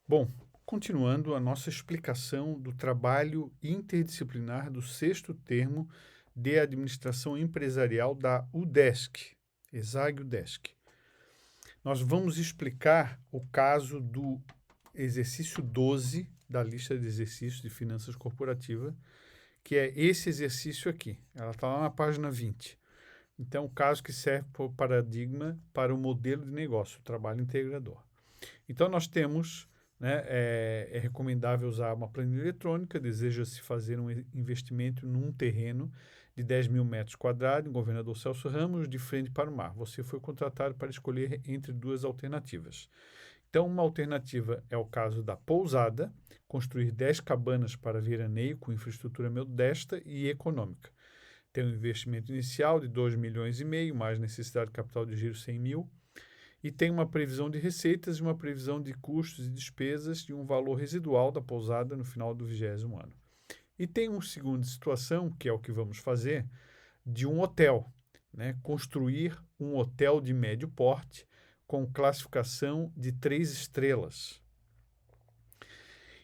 Bom, continuando a nossa explicação do trabalho interdisciplinar do sexto termo de administração empresarial da UDESC, ESAG-UDESC. Nós vamos explicar o caso do exercício 12 da lista de exercícios de finanças corporativas, que é esse exercício aqui. Ela está lá na página 20. Então, o caso que serve por paradigma para o modelo de negócio, o trabalho integrador. Então, nós temos, né, é recomendável usar uma planilha eletrônica, deseja-se fazer um investimento num terreno de 10 mil metros quadrados, em Governador Celso Ramos, de frente para o mar. Você foi contratado para escolher entre duas alternativas. Então, uma alternativa é o caso da pousada, construir 10 cabanas para veraneio com infraestrutura modesta e econômica. Tem um investimento inicial de 2,5 milhões, mais necessidade de capital de giro 100 mil, e tem uma previsão de receitas e uma previsão de custos e despesas de um valor residual da pousada no final do 20º ano. E tem uma segunda situação, que é o que vamos fazer, de um hotel, né? Construir um hotel de médio porte com classificação de 3 estrelas.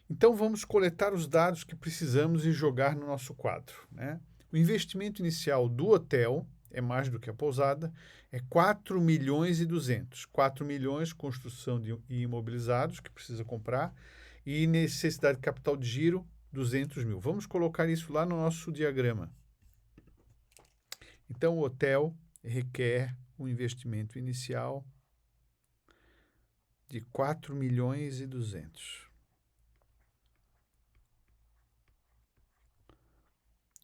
Então vamos coletar os dados que precisamos e jogar no nosso quadro, né? O investimento inicial do hotel é mais do que a pousada, é 4 milhões e 200. 4 milhões, construção de imobilizados que precisa comprar, e necessidade de capital de giro, 200 mil. Vamos colocar isso lá no nosso diagrama. Então, o hotel requer um investimento inicial de 4 milhões e 200.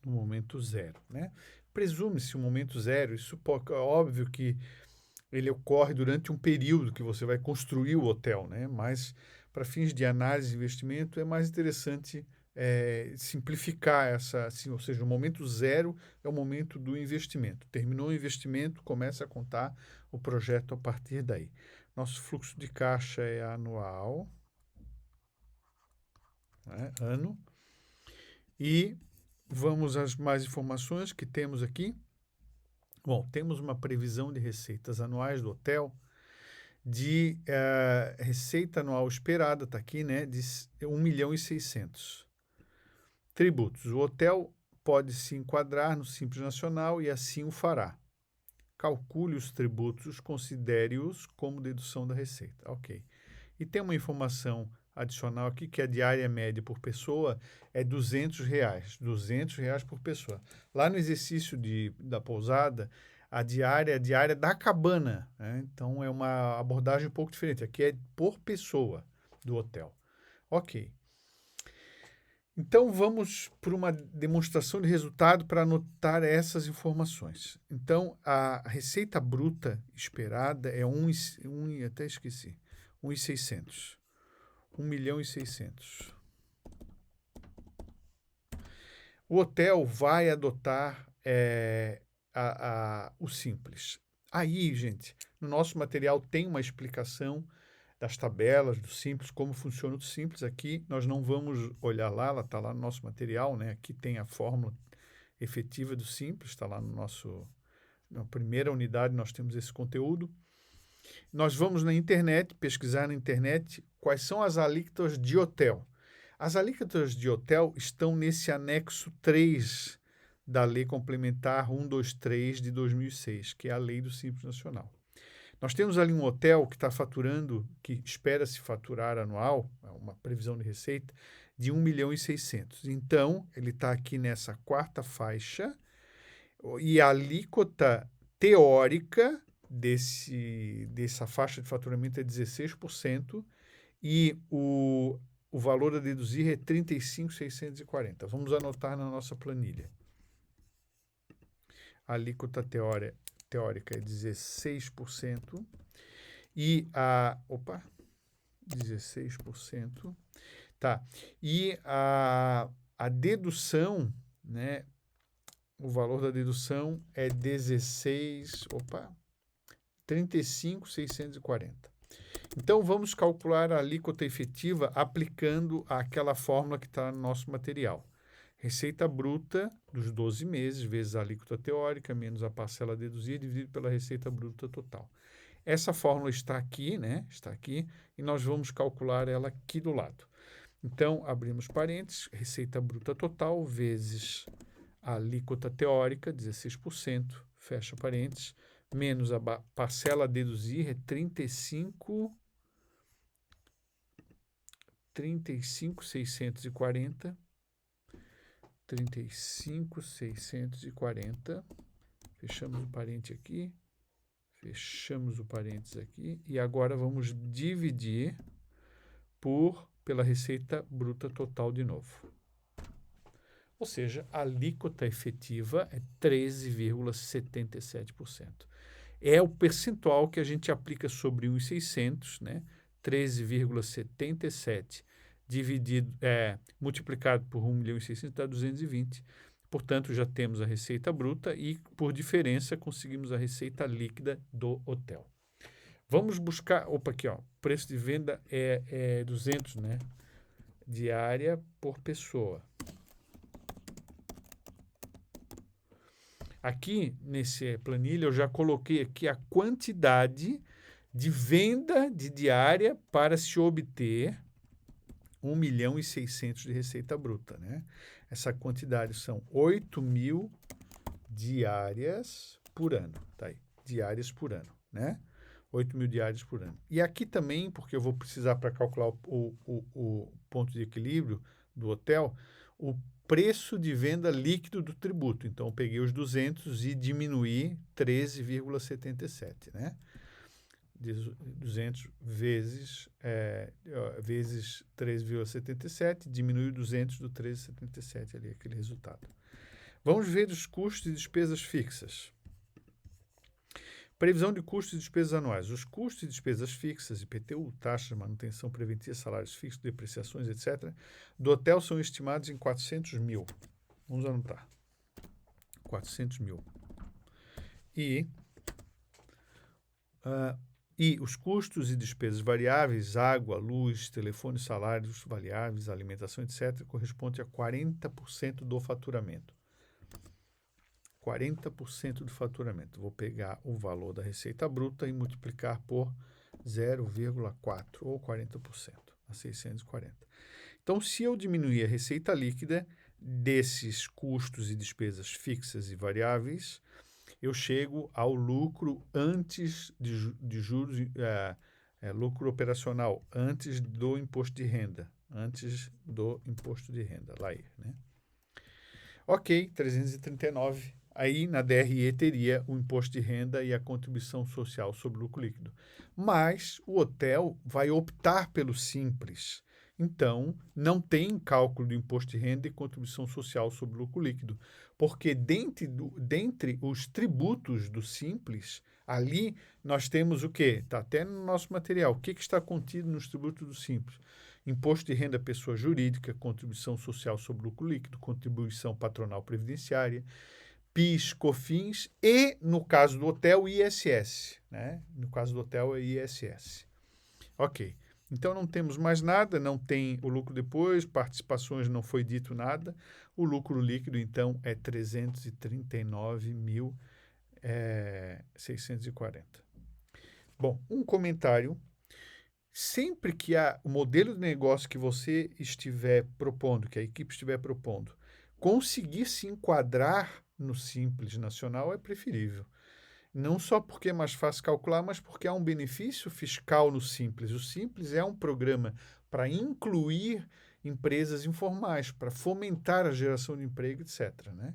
No momento zero, né? Presume-se um momento zero, isso é óbvio que ele ocorre durante um período que você vai construir o hotel, né? Mas para fins de análise de investimento é mais interessante simplificar essa, assim, ou seja, o momento zero é o momento do investimento. Terminou o investimento, começa a contar o projeto a partir daí. Nosso fluxo de caixa é anual, né? Ano. E vamos às mais informações que temos aqui. Bom, temos uma previsão de receitas anuais do hotel de receita anual esperada, está aqui, né, de 1 milhão e 600. Tributos. O hotel pode se enquadrar no Simples Nacional e assim o fará. Calcule os tributos, considere-os como dedução da receita. Ok. E tem uma informação adicional aqui, que a diária média por pessoa é R$ 200. R$ 200 por pessoa. Lá no exercício da pousada, a diária é a diária da cabana, né? Então, é uma abordagem um pouco diferente. Aqui é por pessoa do hotel. Ok. Então, vamos por uma demonstração de resultado para anotar essas informações. Então, a receita bruta esperada é até esqueci, 1,600. 1 milhão e 600. O hotel vai adotar o Simples. Aí, gente, no nosso material tem uma explicação das tabelas do Simples, como funciona o Simples. Aqui nós não vamos olhar lá, ela está lá no nosso material, né? Aqui tem a fórmula efetiva do Simples, está lá na primeira unidade nós temos esse conteúdo. Nós vamos na internet, pesquisar na internet quais são as alíquotas de hotel. As alíquotas de hotel estão nesse anexo 3 da Lei Complementar 123 de 2006, que é a Lei do Simples Nacional. Nós temos ali um hotel que está faturando, que espera-se faturar anual, uma previsão de receita, de 1 milhão e 600. Então, ele está aqui nessa quarta faixa, e a alíquota teórica dessa faixa de faturamento é 16%, e o valor a deduzir é 35.640. Vamos anotar na nossa planilha. A alíquota teórica é 16%. E 16%. Tá. E a dedução, né? O valor da dedução é 35.640. Então, vamos calcular a alíquota efetiva aplicando aquela fórmula que está no nosso material. Receita bruta dos 12 meses, vezes a alíquota teórica, menos a parcela deduzida, dividido pela receita bruta total. Essa fórmula está aqui, né? Está aqui, e nós vamos calcular ela aqui do lado. Então, abrimos parênteses, receita bruta total vezes a alíquota teórica, 16%, fecha parênteses, menos a parcela a deduzir, é 35.640, 35.640, fechamos o parênteses aqui, fechamos o parênteses aqui, e agora vamos dividir pela receita bruta total de novo. Ou seja, a alíquota efetiva é 13,77%. É o percentual que a gente aplica sobre 1.600, né? 13,77 multiplicado por 1.600.000 dá 220. Portanto, já temos a receita bruta e, por diferença, conseguimos a receita líquida do hotel. Vamos buscar... Opa, aqui, ó. Preço de venda é 200, né? Diária por pessoa. Aqui, nesse planilha, eu já coloquei aqui a quantidade de venda de diária para se obter 1.600.000 de receita bruta, né? Essa quantidade são 8.000 diárias por ano, tá aí, diárias por ano, né? 8.000 diárias por ano. E aqui também, porque eu vou precisar para calcular o ponto de equilíbrio do hotel, o preço de venda líquido do tributo. Então, eu peguei os 200 e diminuí 13,77, né? 200 vezes 13,77, diminui 200 do 13,77 ali, aquele resultado. Vamos ver os custos e despesas fixas. Previsão de custos e despesas anuais. Os custos e despesas fixas, IPTU, taxas, manutenção preventiva, salários fixos, depreciações, etc., do hotel são estimados em 400 mil. Vamos anotar. 400 mil. E os custos e despesas variáveis, água, luz, telefone, salários variáveis, alimentação, etc., corresponde a 40% do faturamento. 40% do faturamento. Vou pegar o valor da receita bruta e multiplicar por 0,4 ou 40%, a 640. Então, se eu diminuir a receita líquida desses custos e despesas fixas e variáveis, eu chego ao lucro antes de juros, lucro operacional, antes do imposto de renda, lá aí, né? Ok, 339. Aí, na DRE, teria o imposto de renda e a contribuição social sobre o lucro líquido. Mas o hotel vai optar pelo simples. Então, não tem cálculo do imposto de renda e contribuição social sobre o lucro líquido. Porque dentre os tributos do simples, ali nós temos o quê? Está até no nosso material. O que está contido nos tributos do simples? Imposto de renda pessoa jurídica, contribuição social sobre o lucro líquido, contribuição patronal previdenciária, PIS, COFINS e, no caso do hotel, ISS, né? No caso do hotel é ISS. Ok. Então, não temos mais nada, não tem o lucro depois, participações não foi dito nada. O lucro líquido, então, é 339.640. Bom, um comentário. Sempre que o modelo de negócio que você estiver propondo, que a equipe estiver propondo, conseguir se enquadrar no Simples Nacional é preferível. Não só porque é mais fácil calcular, mas porque há um benefício fiscal no Simples. O Simples é um programa para incluir empresas informais, para fomentar a geração de emprego, etc., né?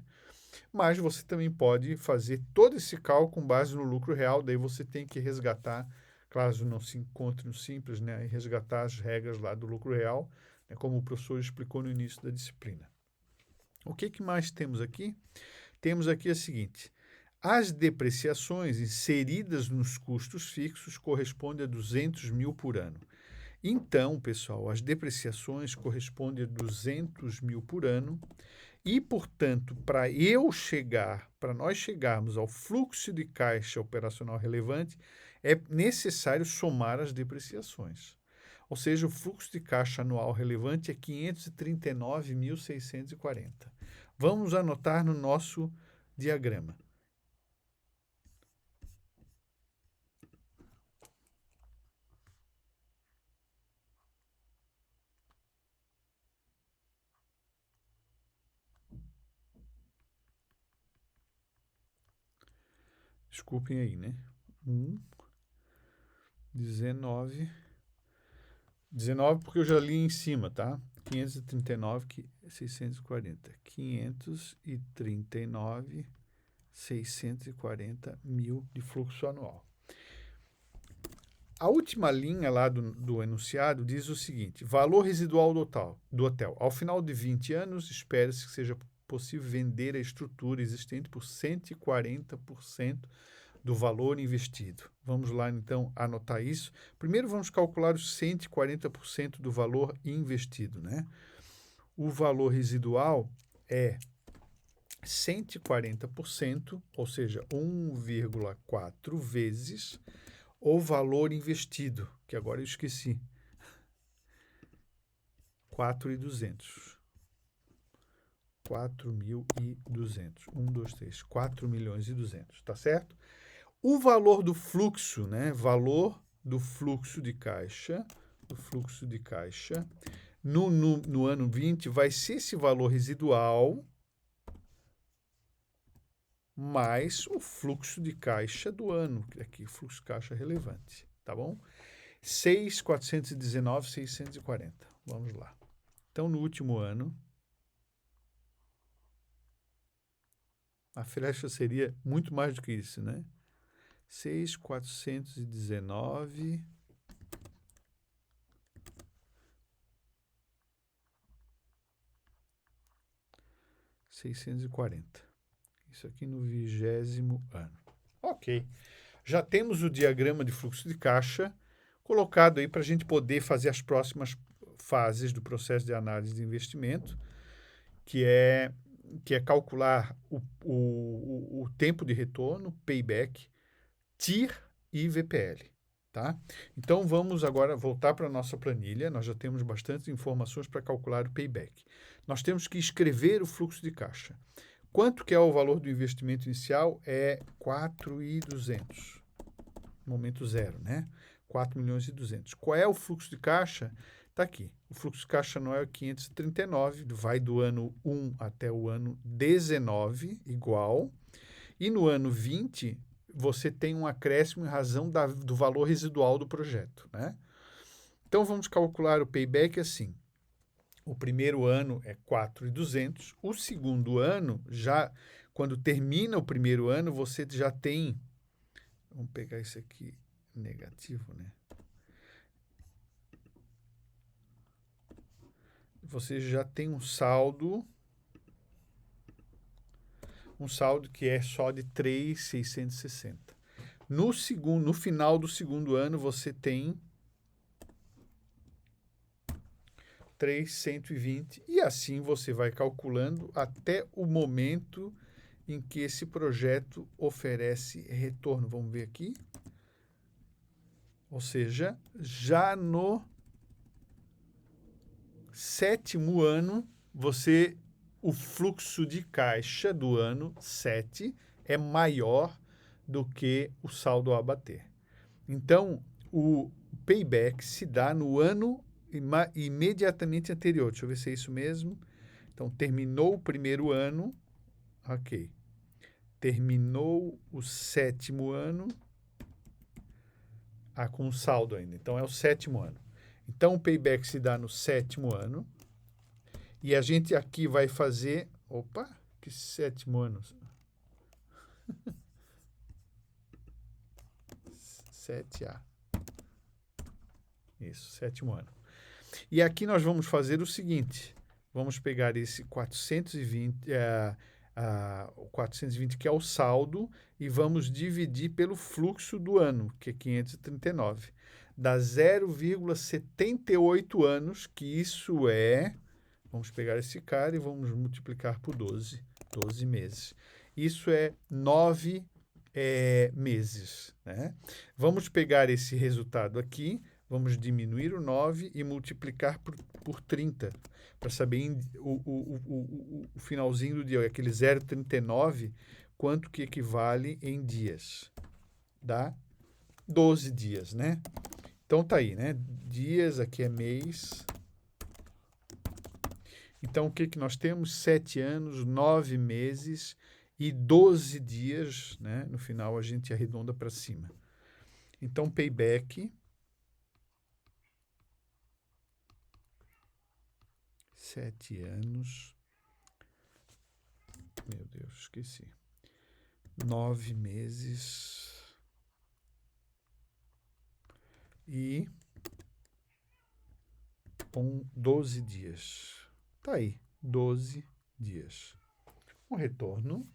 Mas você também pode fazer todo esse cálculo com base no lucro real, daí você tem que resgatar, caso não se encontre no Simples, né, e resgatar as regras lá do lucro real, né, como o professor explicou no início da disciplina. O que mais temos aqui? Temos aqui a seguinte: as depreciações inseridas nos custos fixos correspondem a 200 mil por ano. Então, pessoal, as depreciações correspondem a 200 mil por ano e, portanto, para nós chegarmos ao fluxo de caixa operacional relevante, é necessário somar as depreciações. Ou seja, o fluxo de caixa anual relevante é 539.640. Vamos anotar no nosso diagrama. Desculpem aí, né? 19 porque eu já li em cima, tá? 640. 640 mil de fluxo anual. A última linha lá do enunciado diz o seguinte: valor residual do hotel. Ao final de 20 anos, espera-se que seja possível vender a estrutura existente por 140% do valor investido. Vamos lá, então, anotar isso. Primeiro, vamos calcular os 140% do valor investido, né? O valor residual é 140%, ou seja, 1,4 vezes o valor investido, que agora eu esqueci. 4.200. 4.200. 4.200.000, tá certo? O valor do fluxo, né? Valor do fluxo de caixa, no ano 20 vai ser esse valor residual mais o fluxo de caixa do ano, aqui fluxo de caixa relevante, tá bom? 6.419.640. Vamos lá. Então, no último ano, a flecha seria muito mais do que isso, né? 6.419 640. Isso aqui no 20º ano. Ok. Já temos o diagrama de fluxo de caixa colocado aí para a gente poder fazer as próximas fases do processo de análise de investimento, que é calcular o tempo de retorno, payback, TIR e VPL. Tá? Então, vamos agora voltar para a nossa planilha. Nós já temos bastante informações para calcular o payback. Nós temos que escrever o fluxo de caixa. Quanto que é o valor do investimento inicial? É 4.200. Momento zero, né? 4.200.000. Qual é o fluxo de caixa? Está aqui. O fluxo de caixa anual é 539, vai do ano 1 até o ano 19, igual. E no ano 20, você tem um acréscimo em razão do valor residual do projeto, né? Então, vamos calcular o payback assim. O primeiro ano é 4.200. O segundo ano, já quando termina o primeiro ano, você já tem... Vamos pegar isso aqui negativo, né? Você já tem um saldo que é só de 3.660. No final do segundo ano, você tem 3.120, e assim você vai calculando até o momento em que esse projeto oferece retorno. Vamos ver aqui. Ou seja, já no 7º ano, o fluxo de caixa do ano 7 é maior do que o saldo a bater. Então, o payback se dá no ano imediatamente anterior. Deixa eu ver se é isso mesmo. Então, terminou o primeiro ano, ok. Terminou o 7º ano, com saldo ainda. Então, é o 7º ano. Então, o payback se dá no 7º ano. E a gente aqui vai fazer... Opa, que 7º ano? 7A. Isso, 7º ano. E aqui nós vamos fazer o seguinte. Vamos pegar esse 420, 420 que é o saldo, e vamos dividir pelo fluxo do ano, que é 539. Dá 0,78 anos, que isso é... Vamos pegar esse cara e vamos multiplicar por 12 meses. Isso é 9 meses, né? Vamos pegar esse resultado aqui, vamos diminuir o 9 e multiplicar por 30, para saber o finalzinho do dia, aquele 0,39, quanto que equivale em dias. Dá 12 dias, né? Então, tá aí, né? Dias, aqui é mês. Então, o que nós temos? 7 anos, 9 meses e 12 dias, né? No final a gente arredonda para cima. Então, payback, 7 anos, meu Deus, esqueci, 9 meses e 12 dias. Tá aí, 12 dias. Um retorno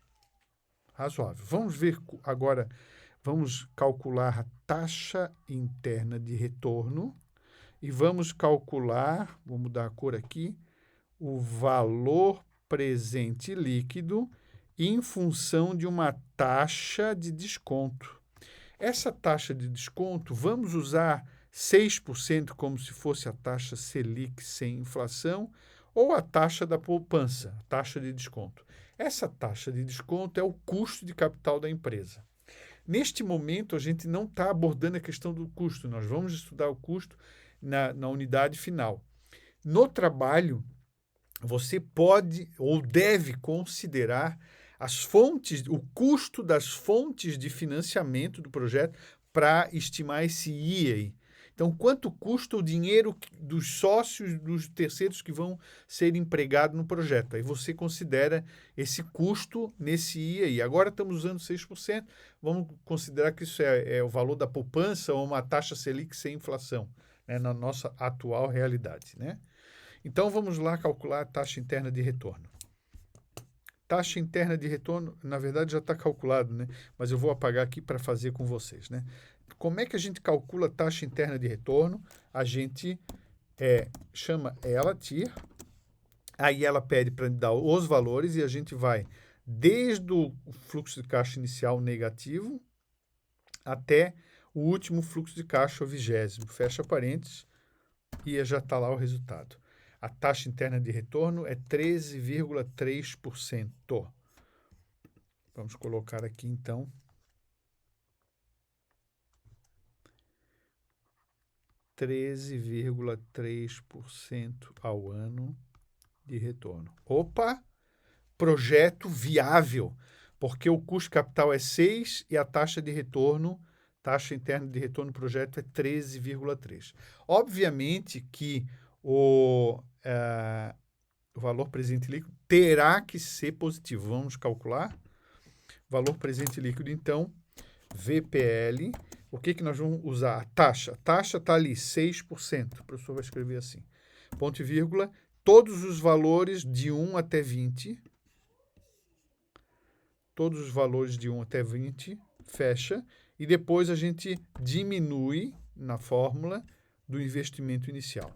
razoável. Vamos ver agora, vamos calcular a taxa interna de retorno e vamos calcular, vou mudar a cor aqui, o valor presente líquido em função de uma taxa de desconto. Essa taxa de desconto, vamos usar 6% como se fosse a taxa Selic sem inflação ou a taxa da poupança, a taxa de desconto. Essa taxa de desconto é o custo de capital da empresa. Neste momento, a gente não está abordando a questão do custo, nós vamos estudar o custo na unidade final. No trabalho, você pode ou deve considerar as fontes, o custo das fontes de financiamento do projeto para estimar esse IEI. Então, quanto custa o dinheiro dos sócios, dos terceiros que vão ser empregados no projeto? Aí você considera esse custo nesse IEI. Agora estamos usando 6%, vamos considerar que isso é o valor da poupança ou uma taxa Selic sem inflação, né, na nossa atual realidade, né? Então, vamos lá calcular a taxa interna de retorno. Taxa interna de retorno, na verdade, já está calculado, né? Mas eu vou apagar aqui para fazer com vocês, né? Como é que a gente calcula a taxa interna de retorno? A gente chama ela TIR, aí ela pede para dar os valores e a gente vai desde o fluxo de caixa inicial negativo até o último fluxo de caixa, o 20º. Fecha parênteses e já está lá o resultado. A taxa interna de retorno é 13,3%. Vamos colocar aqui, então, 13,3% ao ano de retorno. Opa! Projeto viável, porque o custo capital é 6 e a taxa de retorno, taxa interna de retorno do projeto é 13,3. Obviamente que o valor presente líquido terá que ser positivo. Vamos calcular. Valor presente líquido, então, VPL. O que nós vamos usar? A taxa. A taxa está ali, 6%. O professor vai escrever assim. Ponto e vírgula. Todos os valores de 1 até 20. Todos os valores de 1 até 20. Fecha. E depois a gente diminui na fórmula do investimento inicial.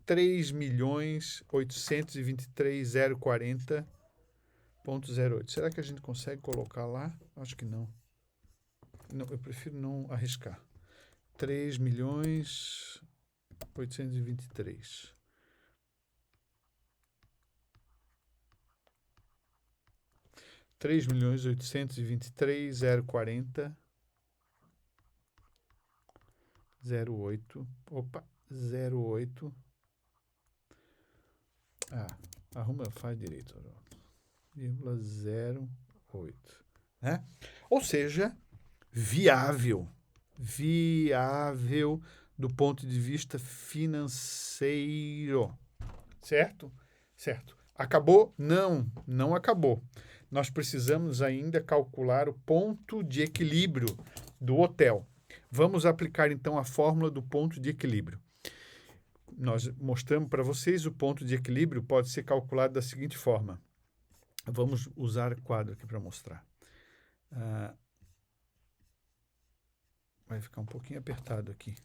3.823.040,08. Será que a gente consegue colocar lá? Acho que não. Não, eu prefiro não arriscar. 3.823. R$ 3.823.040,08. Opa, 08. Arruma, faz direito. 0,08. Né? Ou seja, viável do ponto de vista financeiro. Certo? Certo. Acabou? Não acabou. Nós precisamos ainda calcular o ponto de equilíbrio do hotel. Vamos aplicar, então, a fórmula do ponto de equilíbrio. Nós mostramos para vocês o ponto de equilíbrio pode ser calculado da seguinte forma. Vamos usar quadro aqui para mostrar. Vai ficar um pouquinho apertado aqui.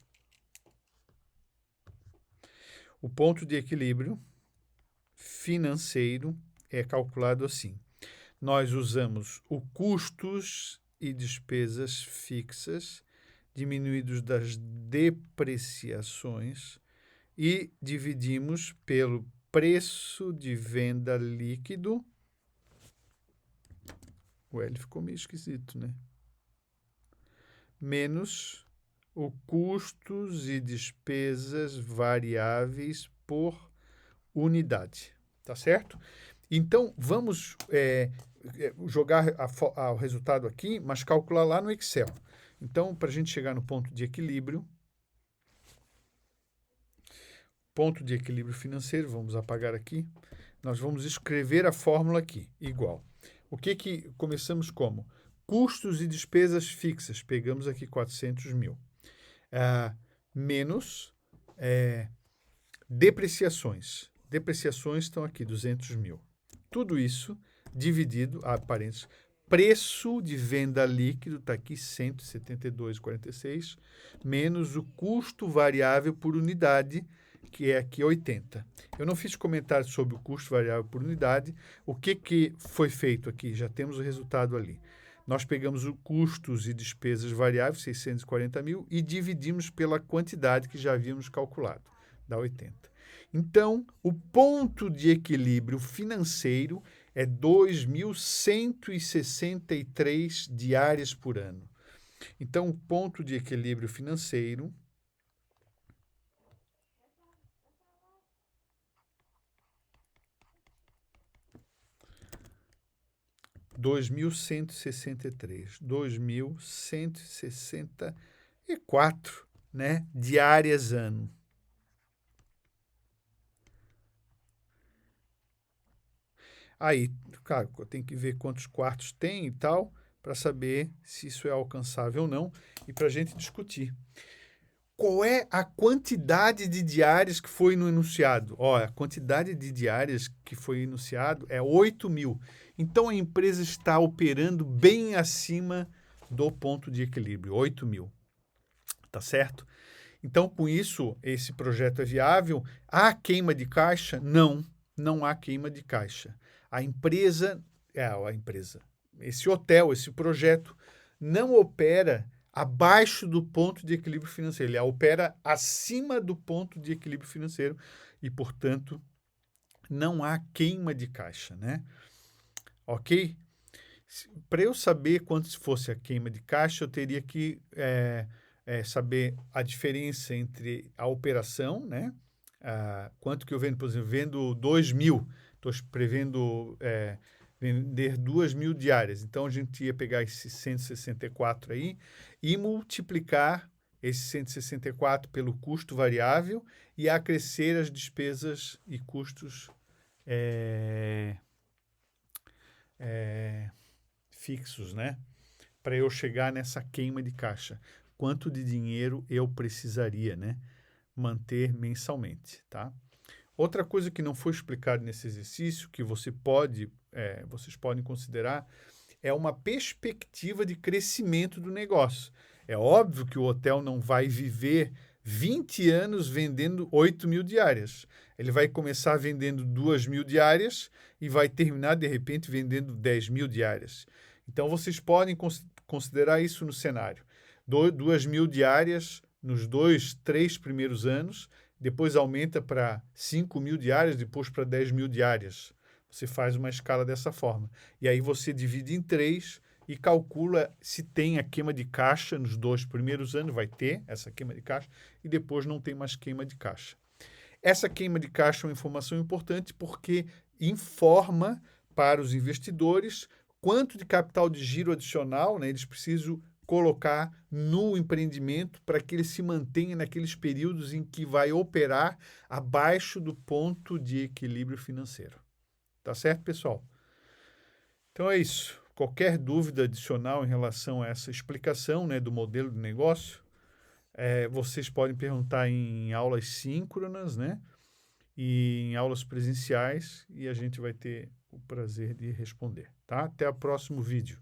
O ponto de equilíbrio financeiro é calculado assim. Nós usamos o custos e despesas fixas diminuídos das depreciações e dividimos pelo preço de venda líquido. O L ficou meio esquisito, né? Menos o custos e despesas variáveis por unidade, tá certo? Então, vamos jogar o resultado aqui, mas calcular lá no Excel. Então, para a gente chegar no ponto de equilíbrio financeiro, vamos apagar aqui, nós vamos escrever a fórmula aqui, igual. O que começamos como? Custos e despesas fixas, pegamos aqui 400 mil, menos depreciações. Depreciações estão aqui, 200 mil. Tudo isso dividido, parênteses, preço de venda líquido, está aqui 172,46, menos o custo variável por unidade, que é aqui 80. Eu não fiz comentário sobre o custo variável por unidade. O que foi feito aqui? Já temos o resultado ali. Nós pegamos os custos e despesas variáveis, 640 mil, e dividimos pela quantidade que já havíamos calculado, dá 80. Então, o ponto de equilíbrio financeiro é 2.163 diárias por ano. Então, o ponto de equilíbrio financeiro R$ 2.164, né, diárias ano. Aí, claro, tem que ver quantos quartos tem e tal, para saber se isso é alcançável ou não, e para a gente discutir. Qual é a quantidade de diárias que foi no enunciado? A quantidade de diárias que foi enunciado é 8 mil. Então, a empresa está operando bem acima do ponto de equilíbrio, 8 mil. Tá certo? Então, com isso, esse projeto é viável. Há queima de caixa? Não há queima de caixa. A empresa, esse hotel, esse projeto, não opera abaixo do ponto de equilíbrio financeiro. Ele opera acima do ponto de equilíbrio financeiro e, portanto, não há queima de caixa, né? Ok? Para eu saber quanto fosse a queima de caixa, eu teria que saber a diferença entre a operação, né? Quanto que eu vendo, por exemplo, vendo 2 mil, estou prevendo vender 2 mil diárias. Então, a gente ia pegar esse 164 aí e multiplicar esse 164 pelo custo variável e acrescer as despesas e custos fixos, né? Para eu chegar nessa queima de caixa. Quanto de dinheiro eu precisaria, né? Manter mensalmente, tá? Outra coisa que não foi explicado nesse exercício, que vocês podem considerar, é uma perspectiva de crescimento do negócio. É óbvio que o hotel não vai viver 20 anos vendendo 8 mil diárias. Ele vai começar vendendo 2 mil diárias e vai terminar, de repente, vendendo 10 mil diárias. Então, vocês podem considerar isso no cenário. 2 mil diárias nos 2, 3 primeiros anos, depois aumenta para 5 mil diárias, depois para 10 mil diárias. Você faz uma escala dessa forma. E aí você divide em 3 e calcula se tem a queima de caixa nos 2 primeiros anos, vai ter essa queima de caixa, e depois não tem mais queima de caixa. Essa queima de caixa é uma informação importante porque informa para os investidores quanto de capital de giro adicional, né, eles precisam colocar no empreendimento para que ele se mantenha naqueles períodos em que vai operar abaixo do ponto de equilíbrio financeiro. Tá certo, pessoal? Então é isso. Qualquer dúvida adicional em relação a essa explicação, né, do modelo de negócio, vocês podem perguntar em aulas síncronas, né, e em aulas presenciais, e a gente vai ter o prazer de responder, tá? Até o próximo vídeo.